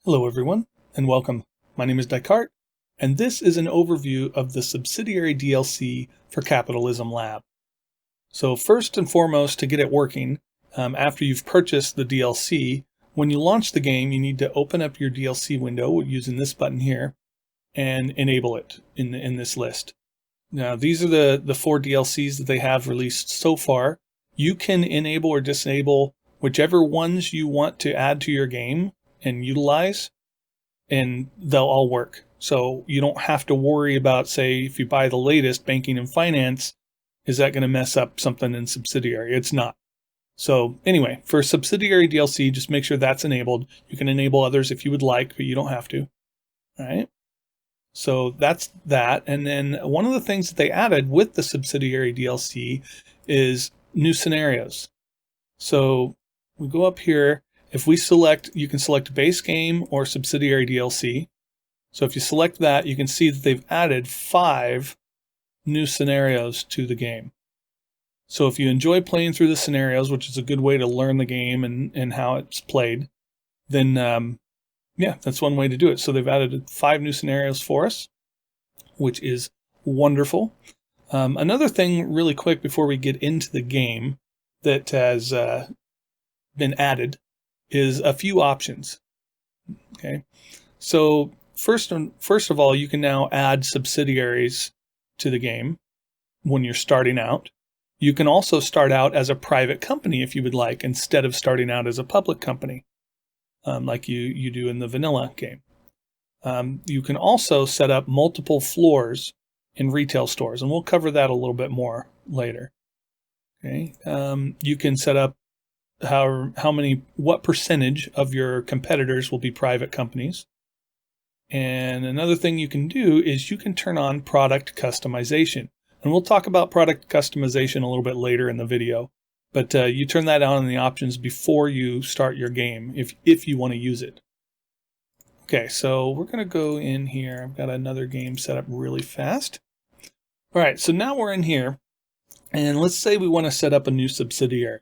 Hello everyone, and welcome. My name is Dycart, and this is an overview of the Subsidiary DLC for Capitalism Lab. So first and foremost, to get it working, after you've purchased the DLC, when you launch the game, you need to open up your DLC window using this button here and enable it in this list. Now, these are the 4 DLCs that they have released so far. You can enable or disable whichever ones you want to add to your game and utilize, and they'll all work. So you don't have to worry about, say, if you buy the latest banking and finance, is that going to mess up something in Subsidiary? It's not. So anyway, for Subsidiary DLC, just make sure that's enabled. You can enable others if you would like, but you don't have to. All right. So that's that. And then one of the things that they added with the Subsidiary DLC is new scenarios. So we go up here. If we select, you can select base game or Subsidiary DLC. So if you select that, you can see that they've added 5 new scenarios to the game. So if you enjoy playing through the scenarios, which is a good way to learn the game and how it's played, then yeah, that's one way to do it. So they've added 5 new scenarios for us, which is wonderful. Another thing really quick before we get into the game that has been added is a few options. Okay, so first of all, you can now add subsidiaries to the game when you're starting out. You can also start out as a private company if you would like, instead of starting out as a public company, like you do in the vanilla game. You can also set up multiple floors in retail stores, and we'll cover that a little bit more later. Okay, you can set up what percentage of your competitors will be private companies. And another thing you can do is you can turn on product customization. And we'll talk about product customization a little bit later in the video. But you turn that on in the options before you start your game if you want to use it. Okay, so we're going to go in here. I've got another game set up really fast. All right, so now we're in here. And let's say we want to set up a new subsidiary.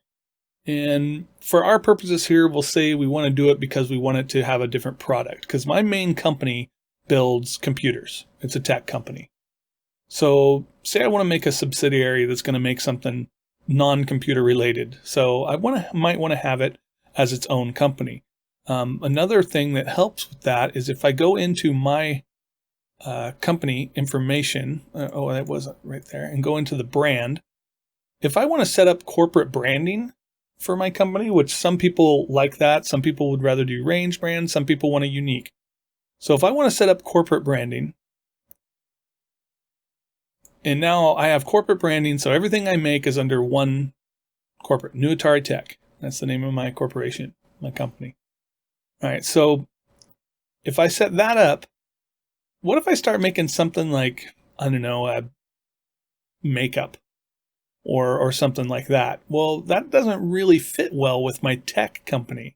And for our purposes here, we'll say we want to do it because we want it to have a different product. Because my main company builds computers. It's a tech company. So say I want to make a subsidiary that's going to make something non-computer related. So I might want to have it as its own company. Another thing that helps with that is if I go into my company information, oh, that wasn't right there, and go into the brand. If I want to set up corporate branding for my company, which some people like that. Some people would rather do range brand. Some people want a unique. So if I want to set up corporate branding, and now I have corporate branding, so everything I make is under one corporate, New Atari Tech. That's the name of my corporation, my company. All right, so if I set that up, what if I start making something like, I don't know, makeup? Or something like that. Well, that doesn't really fit well with my tech company.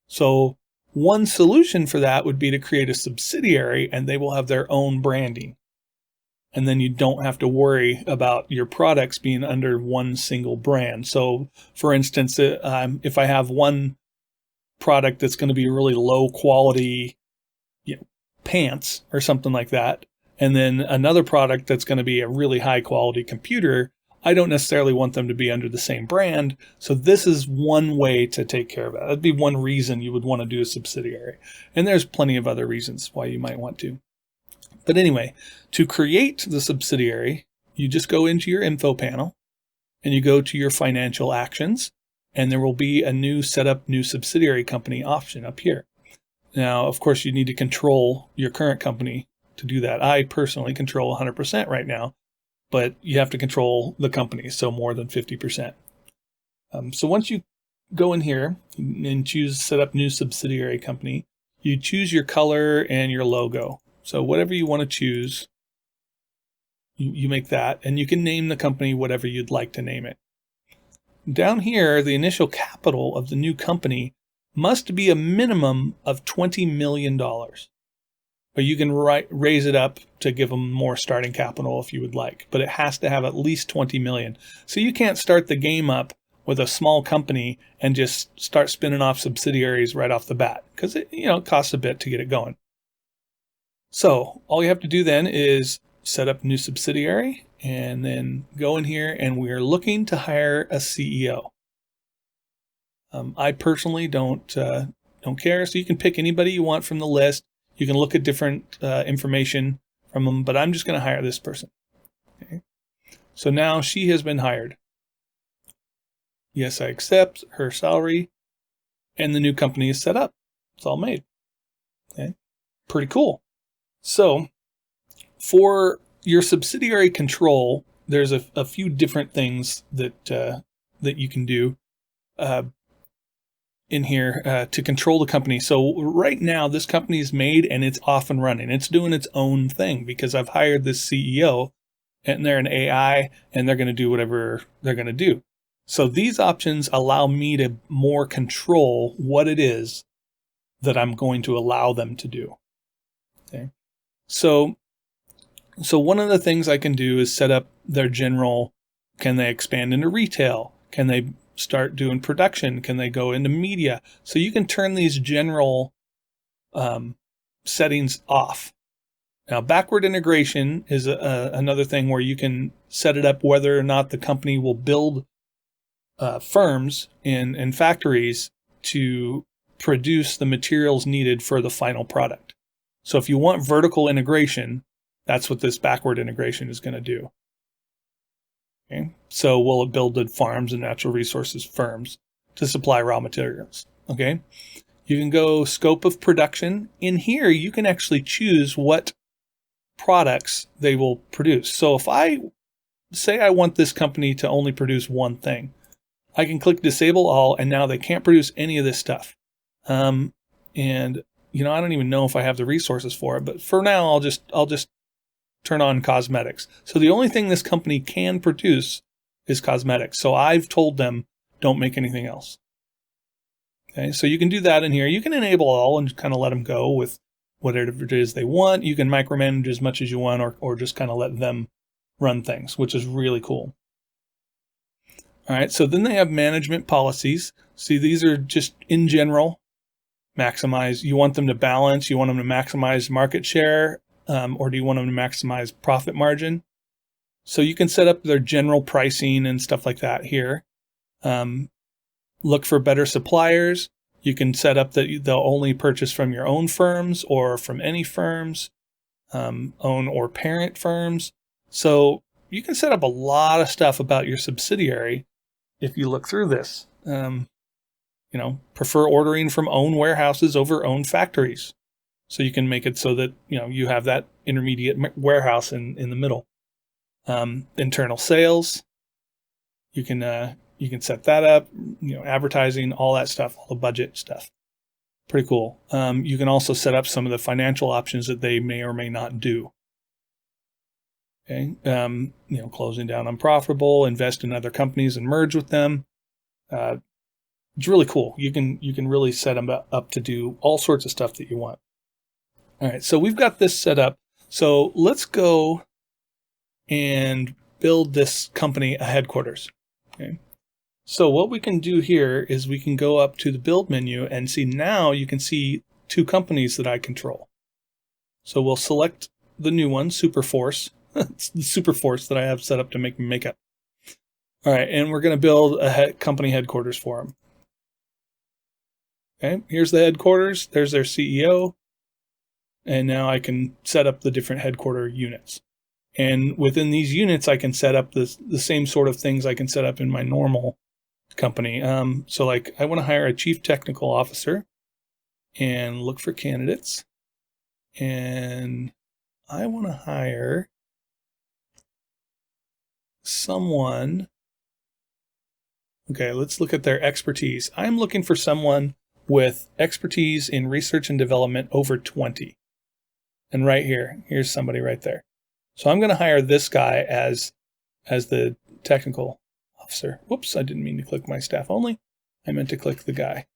So one solution for that would be to create a subsidiary, and they will have their own branding. And then you don't have to worry about your products being under one single brand. So for instance, if I have one product that's going to be really low quality, pants or something like that, and then another product that's going to be a really high quality computer, I don't necessarily want them to be under the same brand. So this is one way to take care of that. That'd be one reason you would want to do a subsidiary. And there's plenty of other reasons why you might want to. But anyway, to create the subsidiary, you just go into your info panel and you go to your financial actions, and there will be a new setup new subsidiary company option up here. Now, of course, you need to control your current company to do that. I personally control 100% right now. But you have to control the company, so more than 50%. So once you go in here and choose set up new subsidiary company, you choose your color and your logo. So whatever you want to choose, you make that, and you can name the company whatever you'd like to name it. Down here, the initial capital of the new company must be a minimum of $20 million. But you can raise it up to give them more starting capital if you would like. But it has to have at least 20 million. So you can't start the game up with a small company and just start spinning off subsidiaries right off the bat, because it costs a bit to get it going. So all you have to do then is set up a new subsidiary and then go in here, and we're looking to hire a CEO. I personally don't care, so you can pick anybody you want from the list. You can look at different information from them, but I'm just going to hire this person. Okay. So now she has been hired. Yes, I accept her salary, and the new company is set up. It's all made. Okay. Pretty cool. So for your subsidiary control, there's a few different things that you can do in here to control the company. So right now, this company is made and it's off and running. It's doing its own thing because I've hired this CEO, and they're an AI, and they're going to do whatever they're going to do. So these options allow me to more control what it is that I'm going to allow them to do. Okay. So one of the things I can do is set up their general, can they expand into retail? Can they start doing production? Can they go into media? So you can turn these general settings off. Now, backward integration is another thing where you can set it up whether or not the company will build firms and factories to produce the materials needed for the final product. So if you want vertical integration, that's what this backward integration is going to do. Okay. So will it build the farms and natural resources firms to supply raw materials? Okay. You can go scope of production. In here, you can actually choose what products they will produce. So if I say I want this company to only produce one thing, I can click disable all, and now they can't produce any of this stuff. And I don't even know if I have the resources for it, but for now, I'll just turn on cosmetics. So the only thing this company can produce is cosmetics. So I've told them, don't make anything else. Okay, so you can do that in here. You can enable all and kind of let them go with whatever it is they want. You can micromanage as much as you want, or just kind of let them run things, which is really cool. All right, so then they have management policies. See, these are just in general. Maximize, you want them to balance, you want them to maximize market share, or do you want them to maximize profit margin? So you can set up their general pricing and stuff like that here. Look for better suppliers. You can set up that they'll only purchase from your own firms or from any firms, own or parent firms. So you can set up a lot of stuff about your subsidiary if you look through this. Prefer ordering from own warehouses over own factories. So you can make it so that, you have that intermediate warehouse in the middle. Internal sales, you can set that up, advertising, all that stuff, all the budget stuff. Pretty cool. You can also set up some of the financial options that they may or may not do. Okay. Closing down unprofitable, invest in other companies and merge with them. It's really cool. You can really set them up to do all sorts of stuff that you want. All right, so we've got this set up. So let's go and build this company a headquarters. Okay. So what we can do here is we can go up to the build menu and see, now you can see two companies that I control. So we'll select the new one, Superforce. It's the Superforce that I have set up to make makeup. All right, and we're going to build a company headquarters for them. Okay, here's the headquarters. There's their CEO. And now I can set up the different headquarter units. And within these units, I can set up the same sort of things I can set up in my normal company. So like I want to hire a chief technical officer and look for candidates. And I want to hire someone. Okay, let's look at their expertise. I'm looking for someone with expertise in research and development over 20. And right here, here's somebody right there. So I'm going to hire this guy as the technical officer. Whoops, I didn't mean to click my staff only. I meant to click the guy.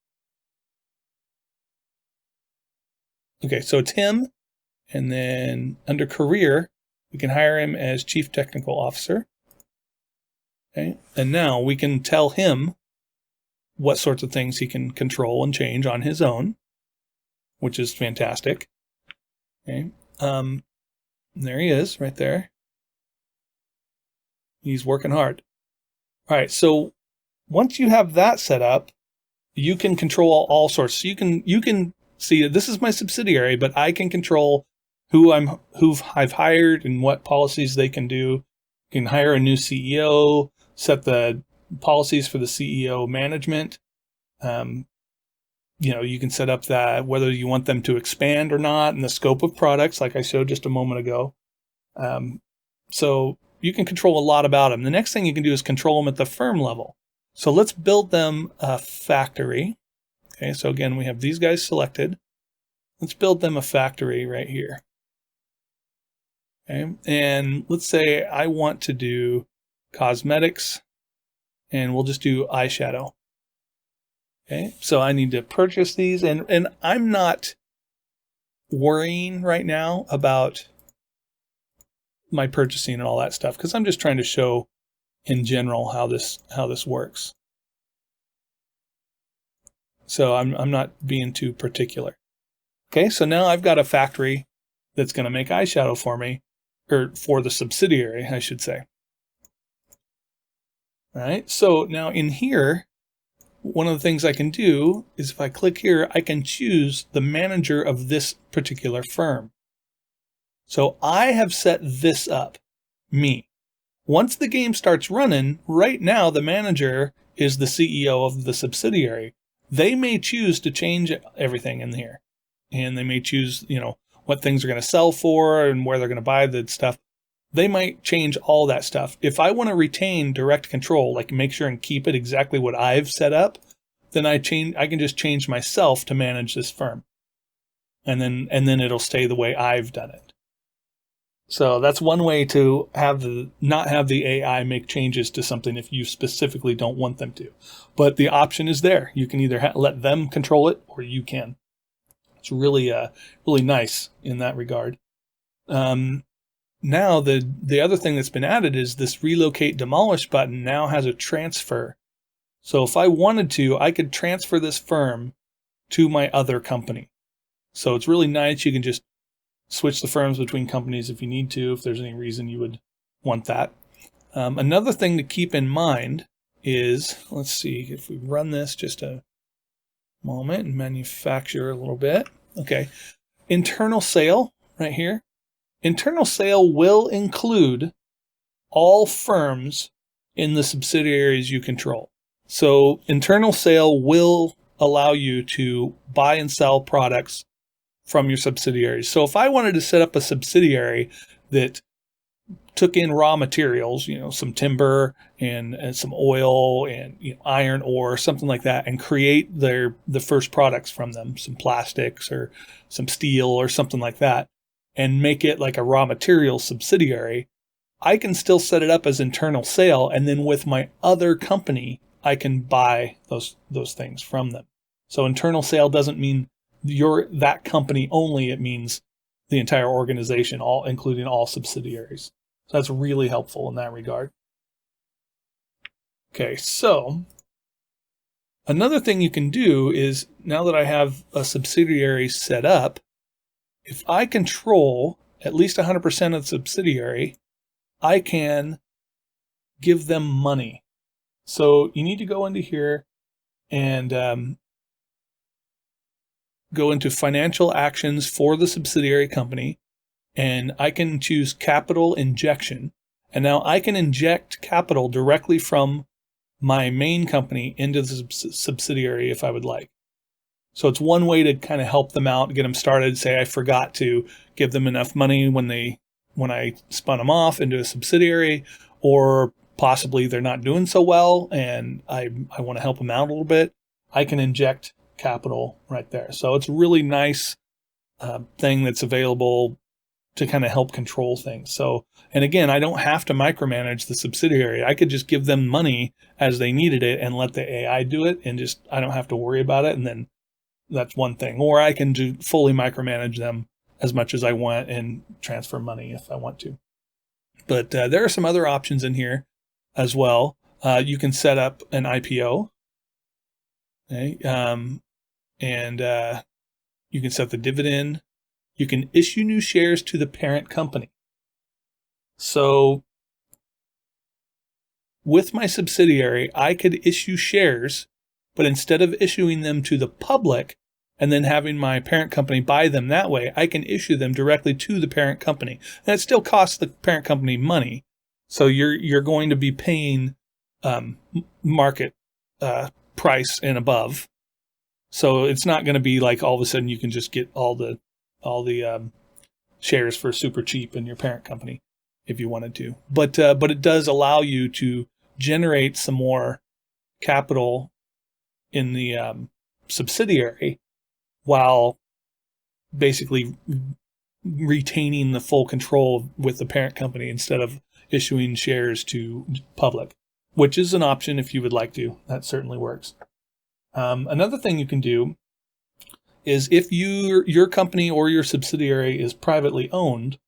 Okay, so it's him. And then under career, we can hire him as chief technical officer. Okay, and now we can tell him what sorts of things he can control and change on his own, which is fantastic. Okay. There he is right there. He's working hard. All right. So once you have that set up, you can control all sorts. So you can see that this is my subsidiary, but I can control who I've hired and what policies they can do. You can hire a new CEO, set the policies for the CEO management. You can set up that whether you want them to expand or not, and the scope of products, like I showed just a moment ago. So you can control a lot about them. The next thing you can do is control them at the firm level. So let's build them a factory. Okay, so again, we have these guys selected. Let's build them a factory right here. Okay, and let's say I want to do cosmetics, and we'll just do eyeshadow. Okay, so I need to purchase these, and I'm not worrying right now about my purchasing and all that stuff because I'm just trying to show in general how this works. So I'm not being too particular. Okay, so now I've got a factory that's going to make eyeshadow for me, or for the subsidiary, I should say. All right, so now in here, one of the things I can do is if I click here, I can choose the manager of this particular firm. So I have set this up, me. Once the game starts running, right now the manager is the CEO of the subsidiary. They may choose to change everything in here. And they may choose, what things are going to sell for and where they're going to buy the stuff. They might change all that stuff. If I want to retain direct control, like make sure and keep it exactly what I've set up, then I can just change myself to manage this firm. And then it'll stay the way I've done it. So that's one way to not have the AI make changes to something if you specifically don't want them to. But the option is there. You can either let them control it or you can. It's really nice in that regard. Now the other thing that's been added is this relocate demolish button now has a transfer. So if I wanted to, I could transfer this firm to my other company. So it's really nice. You can just switch the firms between companies if you need to, if there's any reason you would want that. Another thing to keep in mind is, let's see if we run this just a moment and manufacture a little bit. Okay, internal sale right here. Internal sale will include all firms in the subsidiaries you control. So internal sale will allow you to buy and sell products from your subsidiaries. So if I wanted to set up a subsidiary that took in raw materials, some timber and some oil and iron ore, something like that, and create the first products from them, some plastics or some steel or something like that, and make it like a raw materials subsidiary, I can still set it up as internal sale, and then with my other company, I can buy those things from them. So internal sale doesn't mean you're that company only, it means the entire organization, including all subsidiaries. So that's really helpful in that regard. Okay, so another thing you can do is, now that I have a subsidiary set up, if I control at least 100% of the subsidiary, I can give them money. So you need to go into here and go into financial actions for the subsidiary company, and I can choose capital injection. And now I can inject capital directly from my main company into the subsidiary if I would like. So it's one way to kind of help them out, get them started. Say I forgot to give them enough money when I spun them off into a subsidiary, or possibly they're not doing so well and I want to help them out a little bit. I can inject capital right there. So it's a really nice thing that's available to kind of help control things. So, and again, I don't have to micromanage the subsidiary. I could just give them money as they needed it and let the AI do it, and I don't have to worry about it. And then that's one thing. Or I can fully micromanage them as much as I want and transfer money if I want to. But there are some other options in here as well. You can set up an IPO. Okay. And you can set the dividend. You can issue new shares to the parent company. So with my subsidiary, I could issue shares, but instead of issuing them to the public and then having my parent company buy them that way, I can issue them directly to the parent company. And it still costs the parent company money. So you're going to be paying market price and above. So it's not going to be like all of a sudden you can just get all the shares for super cheap in your parent company if you wanted to. But it does allow you to generate some more capital in the subsidiary while basically retaining the full control with the parent company instead of issuing shares to public, which is an option if you would like to. That certainly works. Another thing you can do is if your company or your subsidiary is privately owned,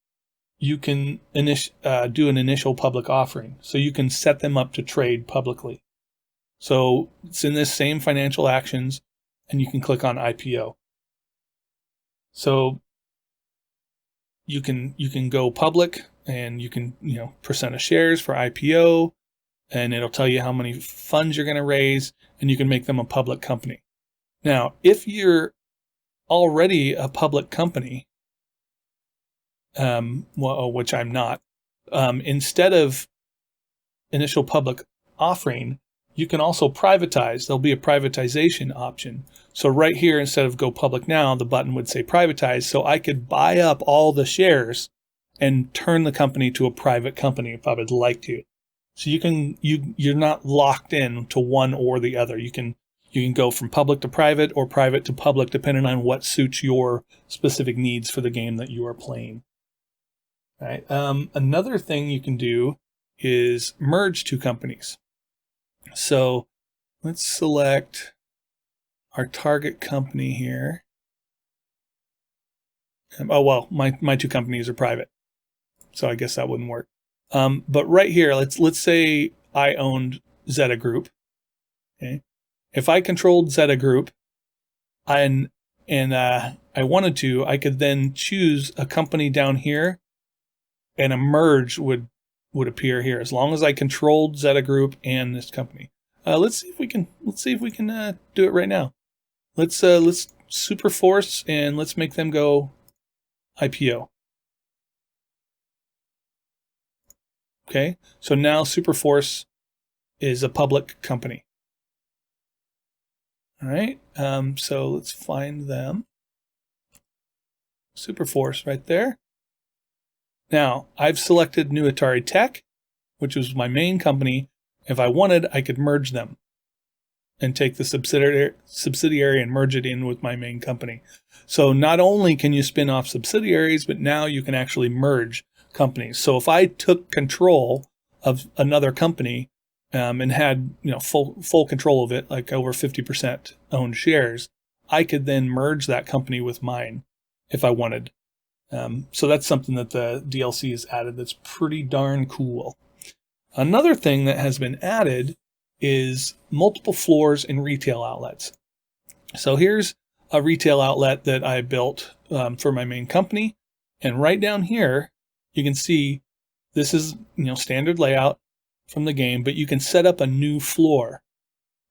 you can do an initial public offering. So you can set them up to trade publicly. So it's in this same financial actions, and you can click on IPO. So you can go public, and you can, percent of shares for IPO, and it'll tell you how many funds you're going to raise, and you can make them a public company. Now, if you're already a public company, which I'm not, instead of initial public offering, you can also privatize. There'll be a privatization option. So right here, instead of go public now, the button would say privatize. So I could buy up all the shares and turn the company to a private company if I would like to. So you're not locked in to one or the other. You can go from public to private or private to public, depending on what suits your specific needs for the game that you are playing. All right. Another thing you can do is merge two companies. So let's select our target company here. My two companies are private, so I guess that wouldn't work. But right here, let's say I owned Zeta Group. Okay, if I controlled Zeta Group, and I wanted to, I could then choose a company down here, and a merge would appear here as long as I controlled Zeta Group and this company. Let's see if we can do it right now. Let's super force and let's make them go IPO. Okay, so now Superforce is a public company. All right, so let's find them. Superforce right there. Now, I've selected New Atari Tech, which was my main company. If I wanted, I could merge them and take the subsidiary and merge it in with my main company. So not only can you spin off subsidiaries, but now you can actually merge companies. So if I took control of another company and had full control of it, like over 50% owned shares, I could then merge that company with mine if I wanted. So that's something that the DLC has added that's pretty darn cool. Another thing that has been added is multiple floors in retail outlets. So here's a retail outlet that I built for my main company. And right down here, you can see this is standard layout from the game, but you can set up a new floor.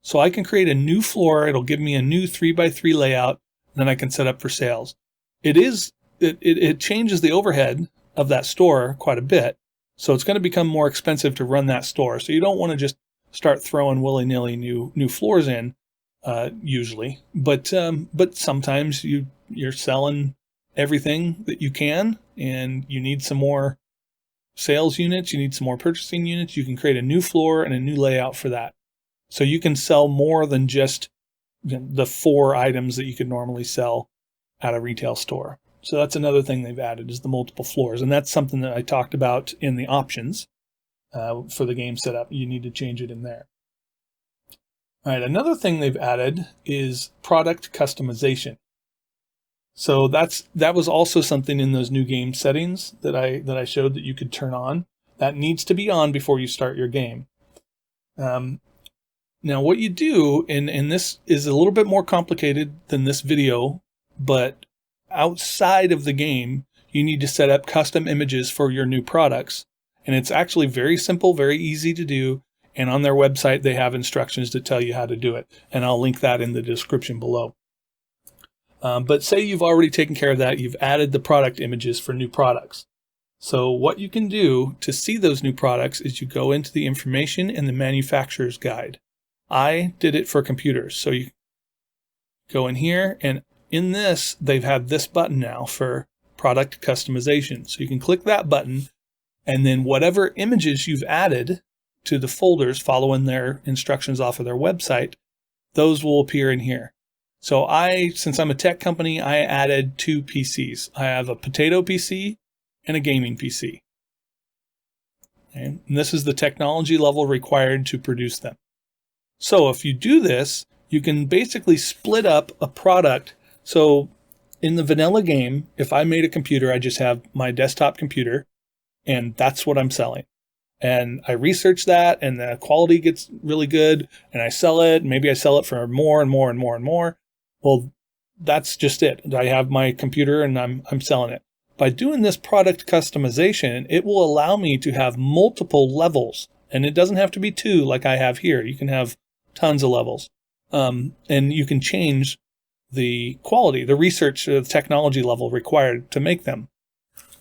So I can create a new floor. It'll give me a new 3x3 layout, and then I can set up for sales. It changes the overhead of that store quite a bit. So it's going to become more expensive to run that store. So you don't want to just start throwing willy-nilly new floors in, usually. But sometimes you're selling everything that you can, and you need some more sales units. You need some more purchasing units. You can create a new floor and a new layout for that. So you can sell more than just the 4 items that you could normally sell at a retail store. So that's another thing they've added is the multiple floors. And that's something that I talked about in the options for the game setup. You need to change it in there. All right, another thing they've added is product customization. So that was also something in those new game settings that I showed that you could turn on. That needs to be on before you start your game. Now what you do, and this is a little bit more complicated than this video, but outside of the game, you need to set up custom images for your new products. And it's actually very simple, very easy to do. And on their website, they have instructions to tell you how to do it. And I'll link that in the description below. But say you've already taken care of that. You've added the product images for new products. So what you can do to see those new products is you go into the information and the manufacturer's guide. I did it for computers. So you go in here, and in this, they've had this button now for product customization. So you can click that button, and then whatever images you've added to the folders following their instructions off of their website, those will appear in here. So since I'm a tech company, I added 2 PCs. I have a potato PC and a gaming PC. Okay? And this is the technology level required to produce them. So if you do this, you can basically split up a product. So in the vanilla game, if I made a computer, I just have my desktop computer, and that's what I'm selling. And I research that, and the quality gets really good, and I sell it. Maybe I sell it for more and more and more and more. Well, that's just it. I have my computer, and I'm selling it. By doing this product customization, it will allow me to have multiple levels, and it doesn't have to be 2 like I have here. You can have tons of levels, and you can change the quality, the research, the technology level required to make them.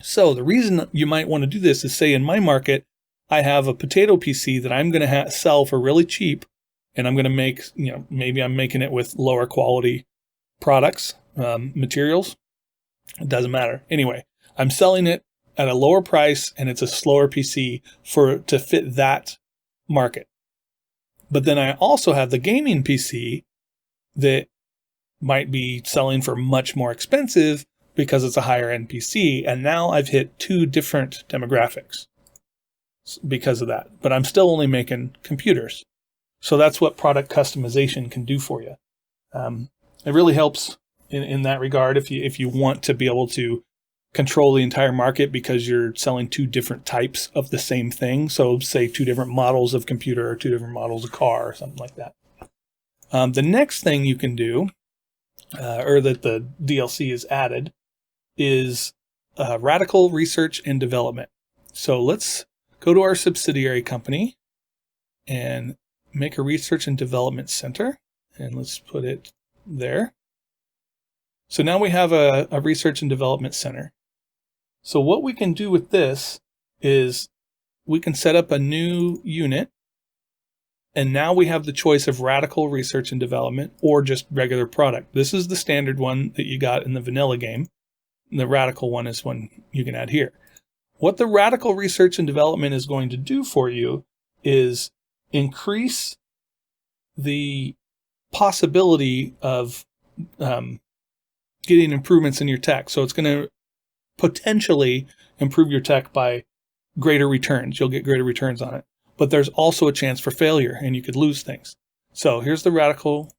So the reason you might want to do this is, say in my market, I have a potato PC that I'm going to sell for really cheap, and I'm going to make, maybe I'm making it with lower quality products, materials. It doesn't matter. Anyway, I'm selling it at a lower price, and it's a slower PC to fit that market. But then I also have the gaming PC that might be selling for much more expensive because it's a higher end PC. And now I've hit 2 different demographics because of that. But I'm still only making computers. So that's what product customization can do for you. It really helps in that regard if you want to be able to control the entire market because you're selling 2 different types of the same thing. So say 2 different models of computer or 2 different models of car or something like that. The next thing you can do, or that the DLC is added, is radical research and development. So let's go to our subsidiary company and make a research and development center. And let's put it there. So now we have a research and development center. So what we can do with this is we can set up a new unit, and now we have the choice of radical research and development or just regular product. This is the standard one that you got in the vanilla game. The radical one is one you can add here. What the radical research and development is going to do for you is increase the possibility of getting improvements in your tech. So it's going to potentially improve your tech by greater returns. You'll get greater returns on it. But there's also a chance for failure, and you could lose things. So here's the radical.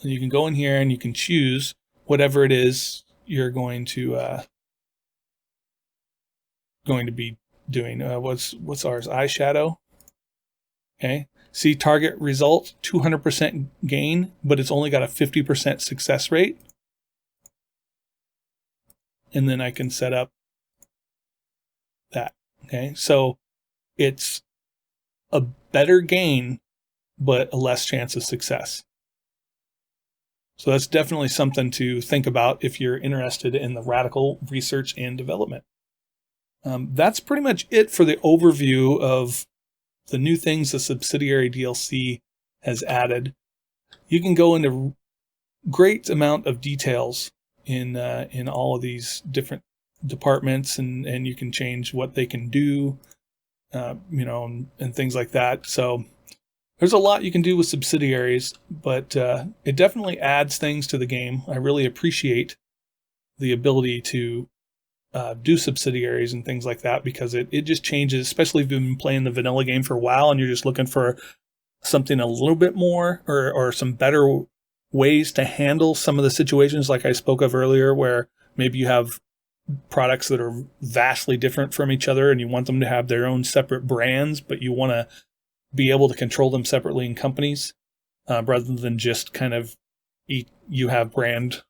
And you can go in here and you can choose whatever it is you're going to be doing. What's ours? Eyeshadow. Okay. See, target result 200% gain, but it's only got a 50% success rate. And then I can set up that. Okay. So it's a better gain, but a less chance of success. So that's definitely something to think about if you're interested in the radical research and development. That's pretty much it for the overview of the new things the Subsidiary DLC has added. You can go into great amount of details in all of these different departments, and you can change what they can do, and things like that. So there's a lot you can do with subsidiaries, but it definitely adds things to the game. I really appreciate the ability to do subsidiaries and things like that, because it just changes, especially if you've been playing the vanilla game for a while and you're just looking for something a little bit more or some better ways to handle some of the situations like I spoke of earlier, where maybe you have products that are vastly different from each other and you want them to have their own separate brands, but you want to be able to control them separately in companies. rather than just kind of you have brand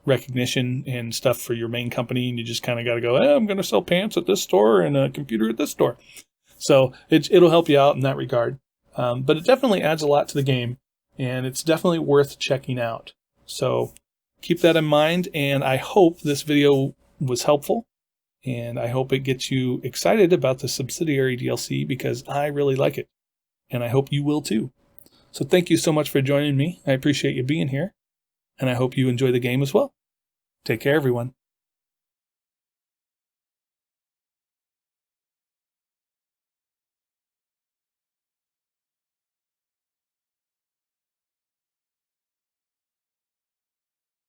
recognition and stuff for your main company, and you just kind of got to go, I'm going to sell pants at this store and a computer at this store. So it'll help you out in that regard. But it definitely adds a lot to the game, and it's definitely worth checking out. So keep that in mind, and I hope this video was helpful, and I hope it gets you excited about the Subsidiary DLC, because I really like it, and I hope you will too. So thank you so much for joining me. I appreciate you being here, and I hope you enjoy the game as well. Take care, everyone.